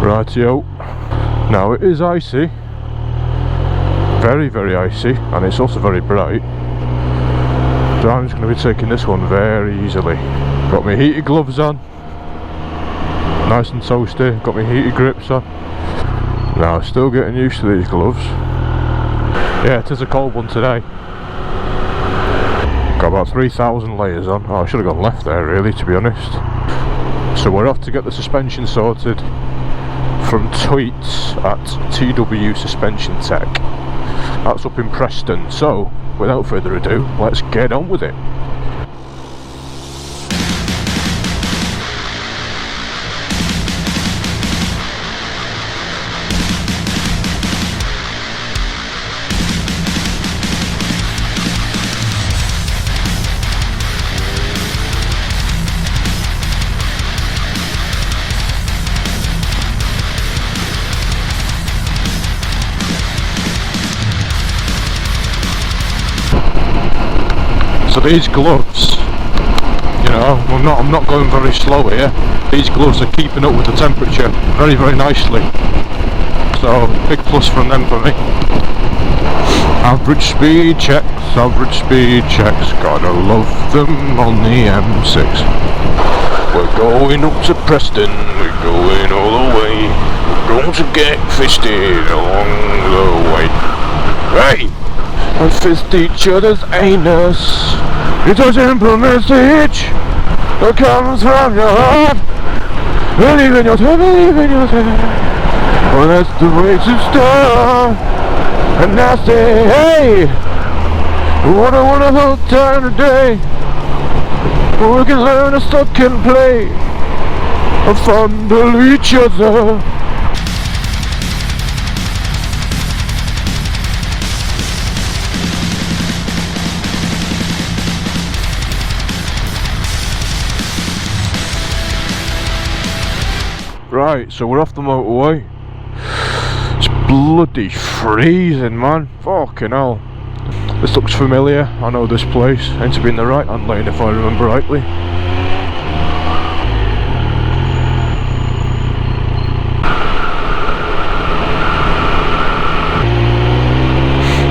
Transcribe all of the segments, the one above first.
Rightio. Now it is icy, very very icy, and it's also very bright, so I'm just going to be taking this one very easily. Got my heated gloves on, nice and toasty, got my heated grips on. Now still getting used to these gloves. Yeah, it is a cold one today. Got about 3,000 layers on. Oh, I should have gone left there really, to be honest. So we're off to get the suspension sorted from Tweets at Twsuspensiontech. That's up in Preston. So without further ado, let's get on with it. So these gloves, you know, I'm not going very slow here. These gloves are keeping up with the temperature very very nicely. So big plus from them for me. Average speed checks, gotta love them on the M6. We're going up to Preston, we're going all the way. We're going to get fisted along the way. Hey! And fist each other's anus. It doesn't message that comes from your heart. Believe in yourself, believe in yourself. Well, that's the way to start. And I say, hey, what a wonderful time today. We can learn to suck and play and fondle each other. Right, so we're off the motorway. It's bloody freezing, man. Fucking hell. This looks familiar. I know this place. Aims to be in the right hand lane if I remember rightly.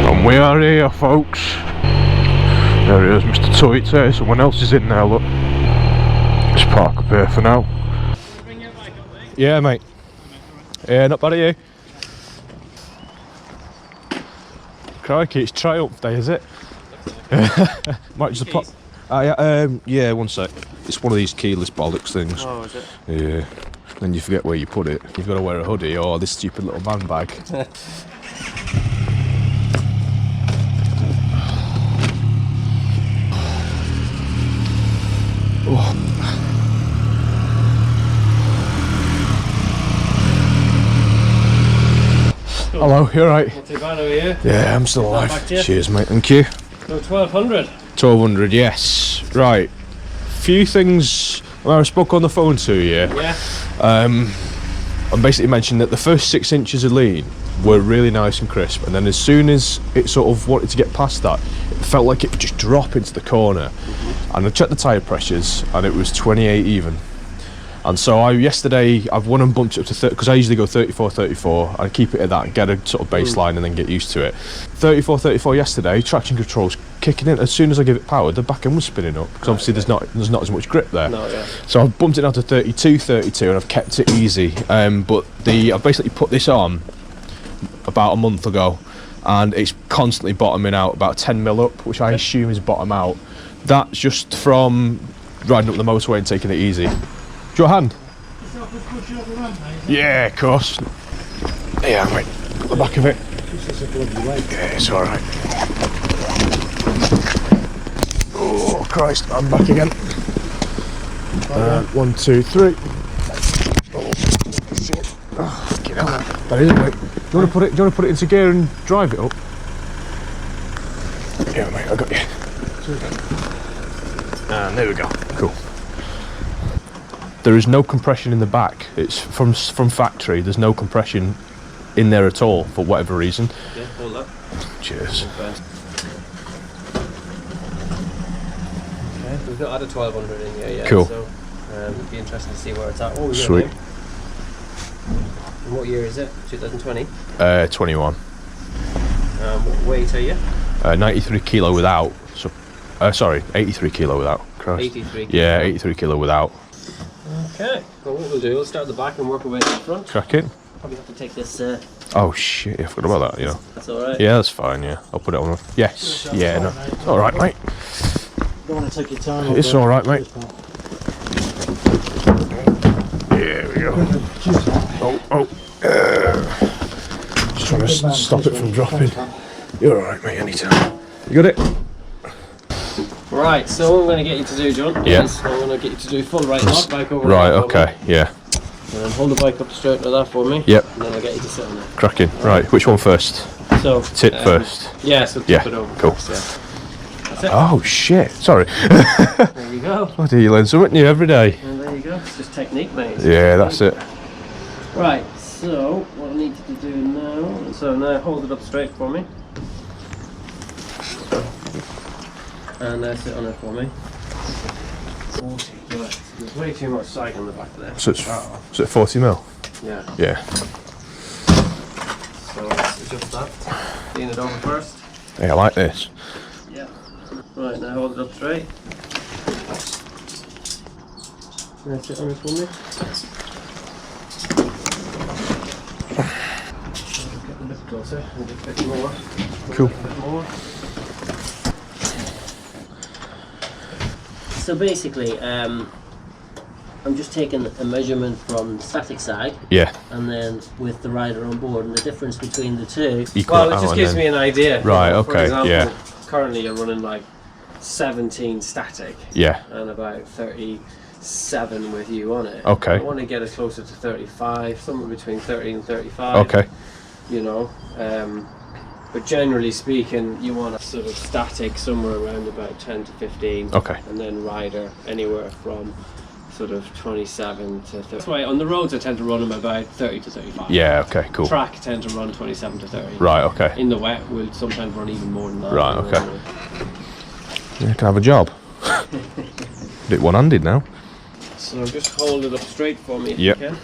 And we are here, folks. There he is, Mr. Toit there. Someone else is in there, look. Let's park up here for now. Yeah, mate. Yeah, not bad, are you? Crikey, it's Triumph Day, is it? Might just pop. Yeah, one sec. It's one of these keyless bollocks things. Oh, is it? Yeah. Then you forget where you put it. You've got to wear a hoodie or this stupid little man bag. Oh. Hello, you alright? Not too bad over here. Yeah, I'm still alive. Cheers, mate, thank you. So 1200? 1200, yes. Right. Few things I spoke on the phone to you. Yeah. I basically mentioned that the first 6 inches of lean were really nice and crisp, and then as soon as it sort of wanted to get past that, it felt like it would just drop into the corner. And I checked the tyre pressures, and it was 28 even. And so yesterday I've won and bumped it up to 30, because I usually go 34, I keep it at that and get a sort of baseline and then get used to it. 34 yesterday, traction control's kicking in. As soon as I give it power, the back end was spinning up, because obviously there's not as much grip there. No, yeah. So I've bumped it down to 32, and I've kept it easy. But I've basically put this on about a month ago, and it's constantly bottoming out about 10 mil up, which I assume is bottom out. That's just from riding up the motorway and taking it easy. Do you want a hand? Yeah, of course. Yeah, mate. Got the back of it. Yeah, it's alright. Oh, Christ, I'm back again. 1, 2, 3. Oh, shit. Oh, get out. That is it, mate. Do you want to put it into gear and drive it up? Yeah, mate, I got you. And there we go. Cool. There is no compression in the back. It's from factory. There's no compression in there at all for whatever reason. Yeah, hold that. Cheers. Okay, we've not had a 1200 in here yet. Cool. So it'd be interesting to see where it's at. Oh, sweet. And what year is it? 2020? 21. What weight are you? 93 kilo without. So, sorry, 83 kilo without. Christ. 83 kilo. Yeah, 83 kilo without. Okay. Well, what we'll do, we'll start at the back and work our way to the front. Cracking. Probably have to take this. Oh shit! I forgot about that. You know. That's all right. Yeah, that's fine. Yeah, I'll put it on. Yes. Yeah. No. It's all right, mate. Don't want to take your time. It's all right, mate. There we go. Oh. Just trying to stop it from dropping. You're all right, mate. Anytime. You got it? Right. So what I'm going to get you to do, John, Yeah. is I'm going to get you to do full right lock, bike over. Right. right, Okay. Yeah. And then hold the bike up straight like that for me. Yep. And then I'll get you to sit on there. Cracking. Right. Which one first? So Tit first. Yeah. So tip Yeah, it over. cool. First, yeah. That's it. Oh shit! Sorry. There you go. Bloody, you learn something new every day. And there you go. It's just technique, mate. Yeah, that's it. Right. So what I need you to do now. So now hold it up straight for me. And sit on it for me. 40. Right. There's way too much sag on the back of there. So it's 40 mil. Yeah. Yeah. So let's adjust that. Lean it over first. Hey, I like this. Yeah. Right, now hold it up straight. Now sit on it for me. Get a bit closer and just a bit more. Cool. A bit more. So basically, I'm just taking a measurement from static sag, Yeah. and then with the rider on board, and the difference between the two. Equal Well, it out just and gives then- me an idea. Right, For okay, example, yeah. currently you're running like 17 static Yeah. and about 37 with you on it. Okay. I want to get it closer to 35, somewhere between 30 and 35. Okay. You know, but generally speaking, you want a sort of static somewhere around about 10 to 15. Okay. And then rider anywhere from sort of 27 to 30. That's why on the roads I tend to run them about 30 to 35. Yeah. Okay. Cool. Track I tend to run 27 to 30. Right. Okay. In the wet, we'll sometimes run even more than that. Right, you know, okay. You can have a job. Bit one-handed now. So just hold it up straight for me if Yep. you can.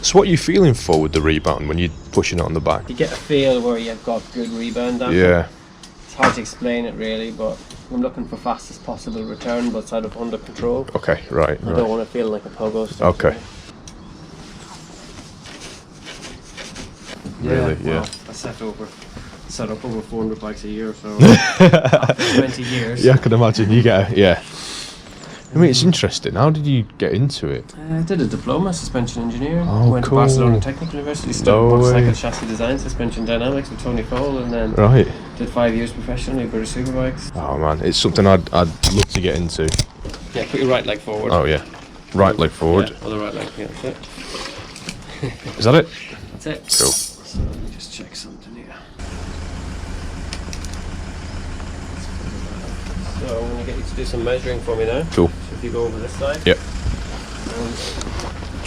So what are you feeling for with the rebound when you're pushing it on the back? You get a feel where you've got good rebound damper. Yeah. It's hard to explain it really, but I'm looking for fastest possible return, but sort of under control. Okay. Right. I don't Right. want to feel like a pogo stick. Okay. Really, yeah. Well, I set up over 400 bikes a year, so 20 years. Yeah, I can imagine. You get a, yeah. I mean, it's interesting. How did you get into it? I did a diploma, suspension engineering. Oh, Went cool. to Barcelona Technical University, No studied way. motorcycle chassis design, suspension dynamics with Tony Fowle, and then Right. did 5 years professionally with British Superbikes. Oh man, it's something I'd love to get into. Yeah, put your right leg forward. Oh yeah. Right leg forward. Yeah, other right leg. Yeah, that's it. Is that it? That's it. Cool. So let me just check something here. So I'm going to get you to do some measuring for me now. Cool. So if you go over this side. Yep. I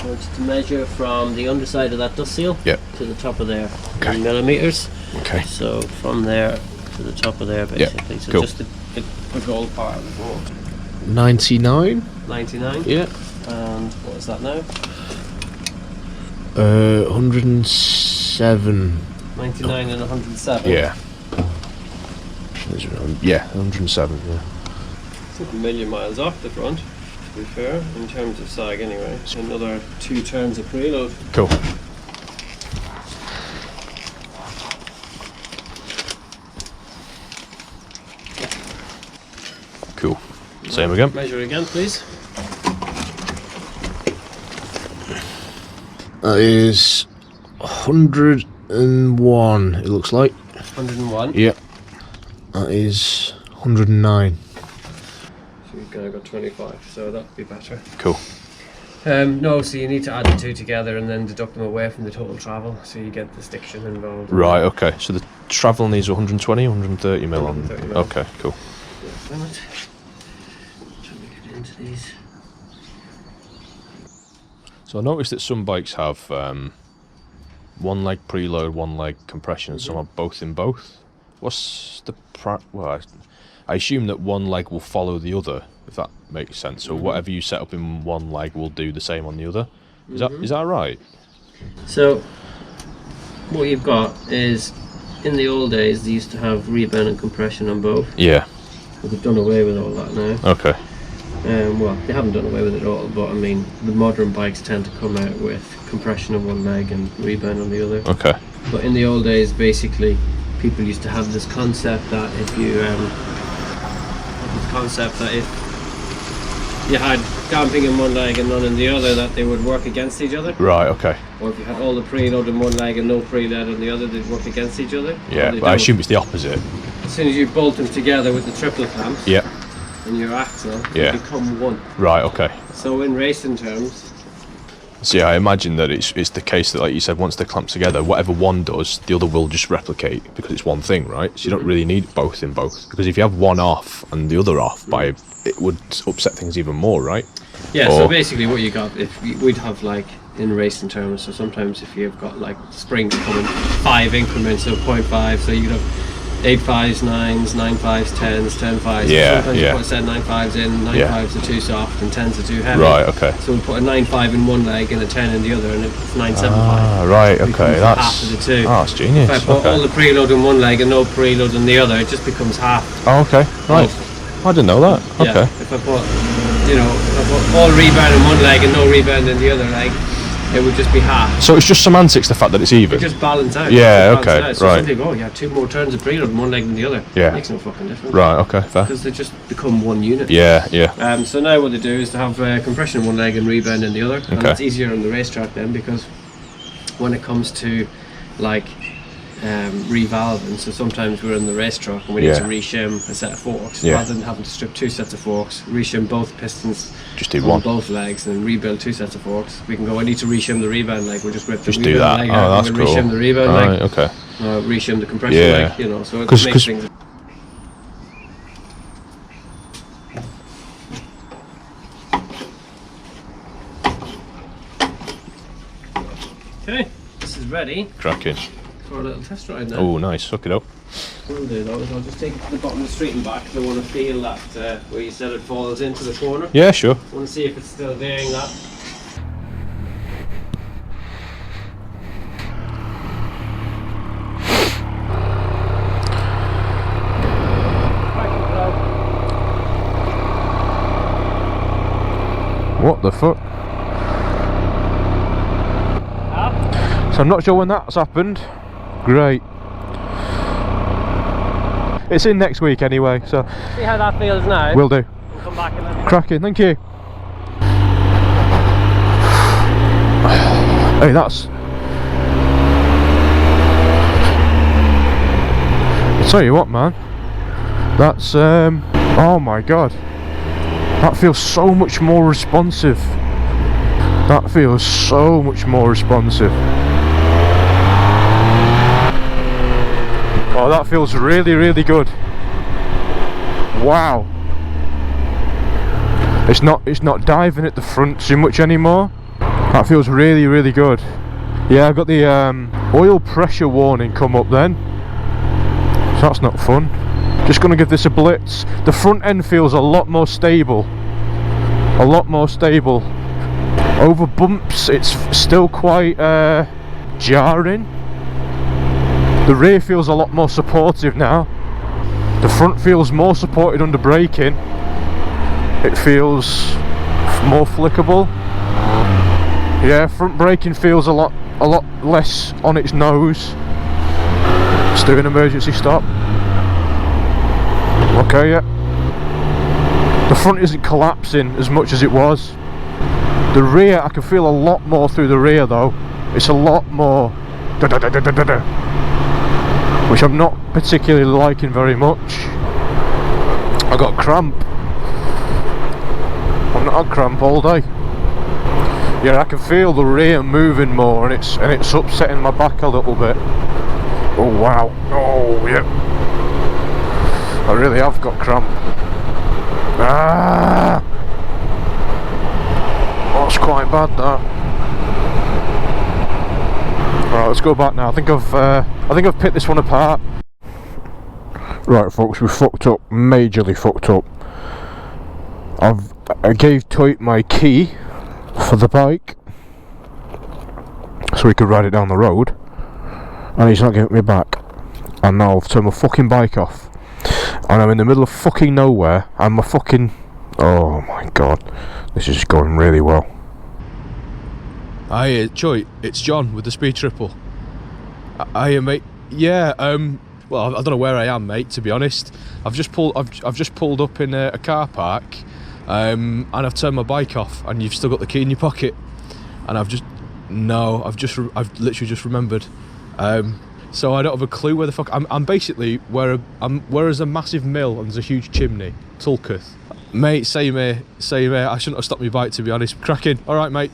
want you to measure from the underside of that dust seal Yep. to the top of there Okay. in millimeters. Okay. So from there to the top of there basically. So cool. just the gold part of the board. 99. 99. Yeah. And what is that now? 107. 99 and 107. Yeah. Yeah, 107. Yeah. It's a million miles off the front, to be fair, in terms of sag anyway. Another 2 turns of preload. Cool. Cool. Same again. Measure again, please. That is 101. It looks like. 101. Yeah. That is 109. So you've kind of got 25, so that'd be better. Cool. No, so you need to add the two together and then deduct them away from the total travel, so you get the stiction involved. Right. Okay. So the travel needs 120, 130 mil on. 130 mil. Okay. Cool. Damn it. Trying to get into these. So I noticed that some bikes have one leg preload, one leg compression, and some are both in both. What's the well, I assume that one leg will follow the other, if that makes sense. So whatever you set up in one leg will do the same on the other. Is that right? So what you've got is, in the old days they used to have rebound and compression on both. Yeah. But they've done away with all that now. Okay. Well, they haven't done away with it all, but I mean, the modern bikes tend to come out with compression on one leg and rebound on the other. Okay. But in the old days, basically, people used to have this concept that if you had damping in one leg and none in the other, that they would work against each other. Right. Okay. Or if you had all the preload in one leg and no preload on the other, they'd work against each other. Yeah, but I assume it's the opposite. As soon as you bolt them together with the triple clamps. Yeah. And your axle, yeah, they become one. Right. Okay. So in racing terms. So yeah, I imagine that it's the case that, like you said, once they're clamped together, whatever one does, the other will just replicate because it's one thing, right? So you don't really need both in both, because if you have one off and the other off, it would upset things even more, right? Yeah. So basically, what you got, we'd have like in racing terms. So sometimes if you've got like springs coming 5 increments of 0.5, so you'd have 8 5s, 9s, 9 5s, 10s, 10 5s. Yeah, sometimes yeah. you put a set of 9 5s in, 9 5s are too soft and 10s are too heavy. Right, okay. So we put a 9 5 in one leg and a 10 in the other, and it's 9 7 5. Ah, right, okay. That's half of the two. Oh, that's genius. If I put all the preload in one leg and no preload in the other, it just becomes half. Oh, okay. Right. I didn't know that. Yeah. Okay. If I put all rebound in one leg and no rebound in the other leg, it would just be half. So it's just semantics, the fact that it's even. It just balance out. Yeah, okay, out. So right. some people, you have 2 more turns of preload in one leg than the other. Yeah. It makes no fucking difference. Right, okay, fair. Because they just become one unit. Yeah, yeah. So now what they do is to have compression in one leg and rebound in the other. And Okay. it's easier on the racetrack then, because when it comes to like revalving, so sometimes we're in the racetrack and we need to reshim a set of forks, rather than having to strip 2 sets of forks, reshim both pistons, just do on one, both legs, and then rebuild 2 sets of forks. We can go, I need to reshim the rebound leg, we'll just rip the just do rebound that. leg Oh, out, that's and cool. we'll reshim the rebound leg, okay. reshim the compression leg, you know, so it makes things. Okay, this is ready Cracking. for a little test ride now. Oh, nice. Hook it up. What I'll do though is I'll just take it to the bottom of the street and back, because I want to feel that where you said it falls into the corner. Yeah, sure. I want to see if it's still doing that. What the fuck? So I'm not sure when that's happened. Great. It's in next week anyway, so See how that feels now. will do. We'll come back and let Cracking, thank you. Hey, that's... I'll tell you what, man. That's, oh my god. That feels so much more responsive. That feels so much more responsive. Oh, that feels really, really good. Wow. It's not diving at the front too much anymore. That feels really, really good. Yeah, I've got the oil pressure warning come up then. So that's not fun. Just gonna give this a blitz. The front end feels a lot more stable. A lot more stable. Over bumps, it's still quite jarring. The rear feels a lot more supportive now. The front feels more supported under braking. It feels more flickable. Yeah, front braking feels a lot less on its nose. Let's do an emergency stop. Okay, yeah. The front isn't collapsing as much as it was. The rear, I can feel a lot more through the rear though. It's a lot more which I'm not particularly liking very much. I got cramp. I've not had cramp all day. Yeah, I can feel the rear moving more, and it's upsetting my back a little bit. Oh wow. Oh yeah. I really have got cramp. Ah, that's quite bad that. Right, let's go back now. I think I've picked this one apart. Right, folks, we fucked up, majorly fucked up. I gave Toit my key for the bike so he could ride it down the road, and he's not giving it me back. And now I've turned my fucking bike off, and I'm in the middle of fucking nowhere, and my fucking... oh my god, this is going really well. Hi, Choy, it's John with the Speed Triple. Hiya, mate. Yeah, well, I don't know where I am, mate, to be honest. I've just pulled up in a car park, and I've turned my bike off, and you've still got the key in your pocket. And I've literally just remembered. So I don't have a clue where the fuck I'm basically where there's a massive mill and there's a huge chimney. Tulketh. Mate, same here. I shouldn't have stopped my bike, to be honest. Cracking. Alright, mate.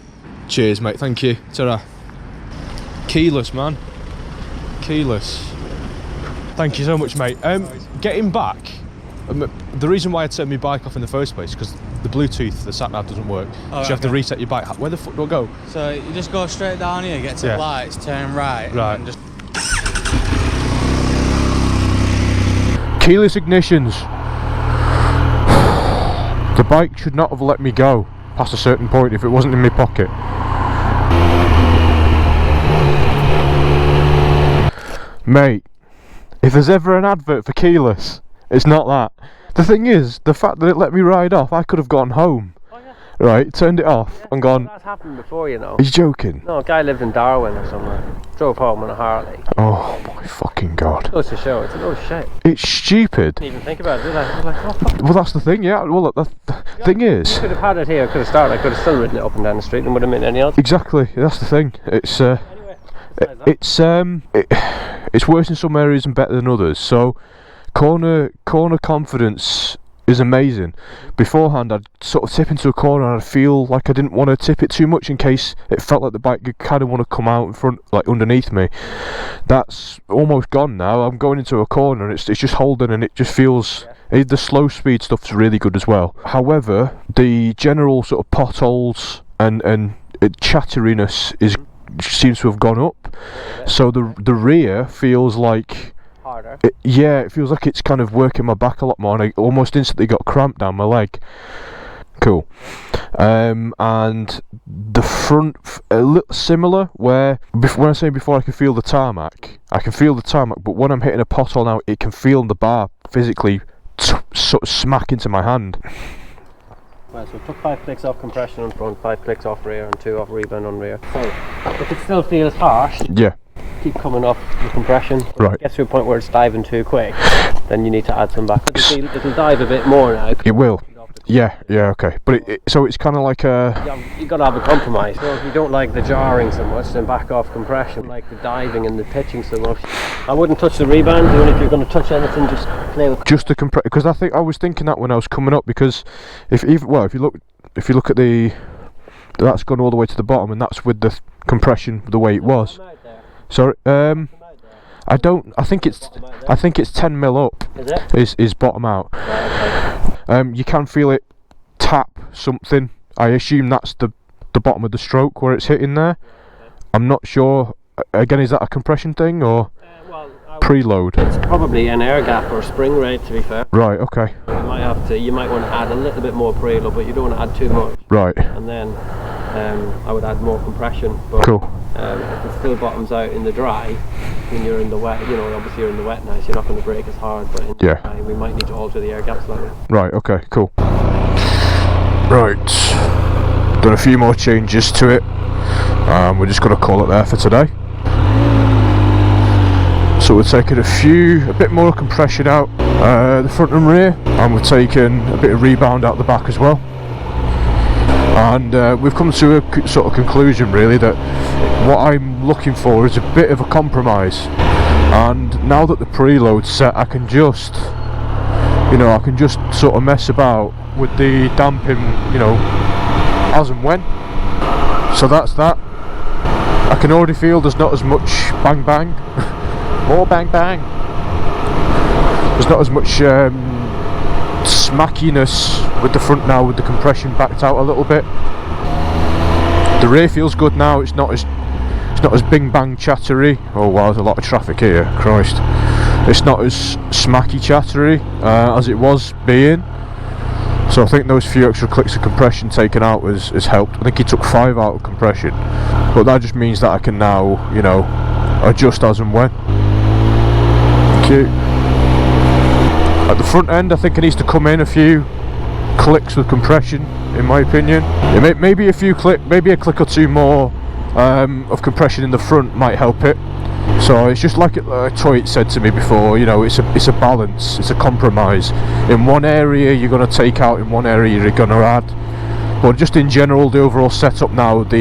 Cheers, mate, thank you. Ta-ra. Keyless, man. Keyless. Thank you so much, mate. Getting back, the reason why I turned my bike off in the first place is because the Bluetooth, the sat nav doesn't work. So you have to reset your bike. Where the fuck do I go? So you just go straight down here, get to the lights, turn right. Right. And just... Keyless ignitions. The bike should not have let me go past a certain point if it wasn't in my pocket. Mate, if there's ever an advert for keyless, it's not that. The thing is, the fact that it let me ride off, I could have gone home. Oh, yeah. Right, turned it off and gone... That's happened before, you know. Are you joking? No, a guy lived in Darwin or somewhere. Drove home on a Harley. Oh my fucking god. Goes to show, it's a load of shit. It's stupid. Didn't even think about it, did I? I was like, oh fuck. Well, that's the thing, yeah. Well, the thing is... You could have had it here, could have started, I could have still ridden it up and down the street and would have been any odds. Exactly, that's the thing. It's it's worse in some areas and better than others. So corner confidence is amazing. Beforehand, I'd sort of tip into a corner and I'd feel like I didn't want to tip it too much in case it felt like the bike could kind of want to come out in front, like underneath me. That's almost gone now. I'm going into a corner and it's just holding, and it just feels... The slow speed stuff's really good as well. However, the general sort of potholes and chatteriness seems to have gone up. So the rear feels like harder. It feels like it's kind of working my back a lot more, and I almost instantly got cramp down my leg. Cool. And the front a little similar, where when I say before I can feel the tarmac, but when I'm hitting a pothole now, it can feel the bar physically sort of smack into my hand. Right, so it took 5 clicks off compression on front, 5 clicks off rear, and 2 off rebound on rear. So if it still feels harsh, keep coming off the compression. Right. If it gets to a point where it's diving too quick, then you need to add some back. It'll dive a bit more now. It will. Yeah, okay. But so it's kind of like a... You've got to have a compromise. So if you don't like the jarring so much, then back off compression. Like the diving and the pitching so much. I wouldn't touch the rebound, and if you're going to touch anything, just play with... Just the compress... Because I was thinking that when I was coming up, because if you look at the... That's gone all the way to the bottom, and that's with the compression the way it was. Sorry, I think it's 10 mil up. Is it? Is bottom out. Right, okay. You can feel it tap something. I assume that's the bottom of the stroke where it's hitting there. I'm not sure. Again, is that a compression thing or preload? It's probably an air gap or spring rate, to be fair. Right. Okay. You might want to add a little bit more preload, but you don't want to add too much. Right. And then I would add more compression. But, cool. If it still bottoms out in the dry, when you're in the wet, obviously you're in the wet now, so you're not going to brake as hard, but in the dry, we might need to alter the air gap slightly. Right, okay, cool. Right, done a few more changes to it. We're just going to call it there for today. So we're taking a bit more compression out the front and rear, and we're taking a bit of rebound out the back as well. And we've come to a sort of conclusion really that what I'm looking for is a bit of a compromise. And now that the preload's set, I can just sort of mess about with the damping, as and when. So that's that. I can already feel there's not as much bang bang, more bang bang. There's not as much smackiness with the front now, with the compression backed out a little bit. The rear feels good now. It's not as bing bang chattery. Oh wow, there's a lot of traffic here, Christ. it's not as smacky chattery as it was being. So I think those few extra clicks of compression taken out has helped. I think he took 5 out of compression, but that just means that I can now, you know, adjust as and when. Cute. At the front end, I think it needs to come in a few clicks with compression, in my opinion. Maybe a click or two more of compression in the front might help it. So it's just like Toy said to me before, you know, it's a balance, it's a compromise. In one area you're going to take out, in one area you're going to add. But just in general, the overall setup now, you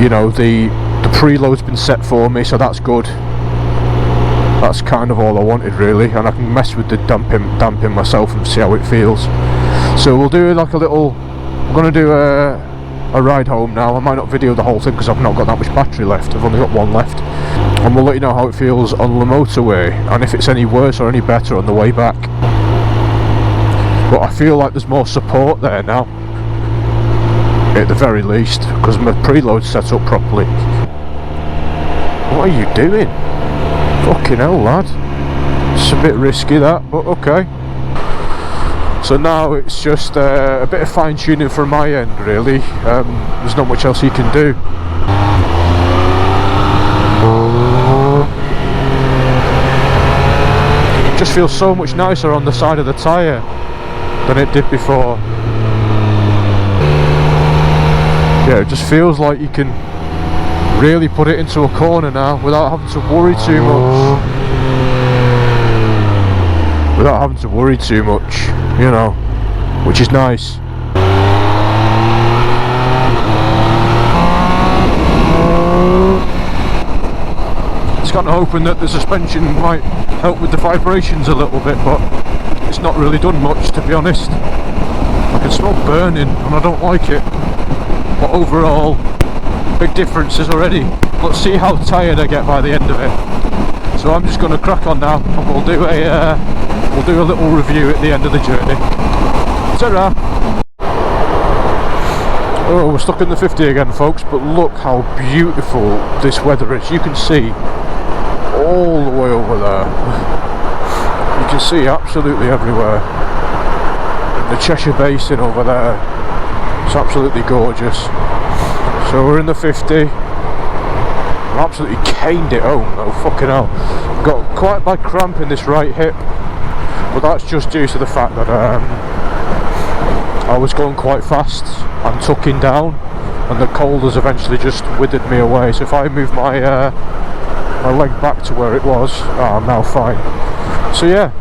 know, the preload's been set for me, so that's good. That's kind of all I wanted really, and I can mess with the damping myself and see how it feels. So we'll do like a little, I'm going to do a ride home now. I might not video the whole thing because I've not got that much battery left, I've only got one left, and we'll let you know how it feels on the motorway and if it's any worse or any better on the way back. But I feel like there's more support there now, at the very least, because my preload's set up properly. What are you doing? Fucking hell, lad. It's a bit risky that, but okay. So now it's just a bit of fine tuning from my end really. There's not much else you can do. It just feels so much nicer on the side of the tyre than it did before. Yeah, it just feels like you can really put it into a corner now without having to worry too much. Without having to worry too much, you know, which is nice. It's kind of hoping that the suspension might help with the vibrations a little bit, but it's not really done much, to be honest. I can smell burning and I don't like it, but overall big differences already. Let's see how tired I get by the end of it. So I'm just going to crack on now, and we'll do a little review at the end of the journey. Ta-ra! Oh, we're stuck in the 50 again, folks, but look how beautiful this weather is. You can see all the way over there. You can see absolutely everywhere. The Cheshire Basin over there. It's absolutely gorgeous. So we're in the 50. I absolutely caned it home though, fucking hell. Got quite a bad cramp in this right hip, but that's just due to the fact that I was going quite fast and tucking down, and the cold has eventually just withered me away. So if I move my my leg back to where it was, I'm now fine. So yeah,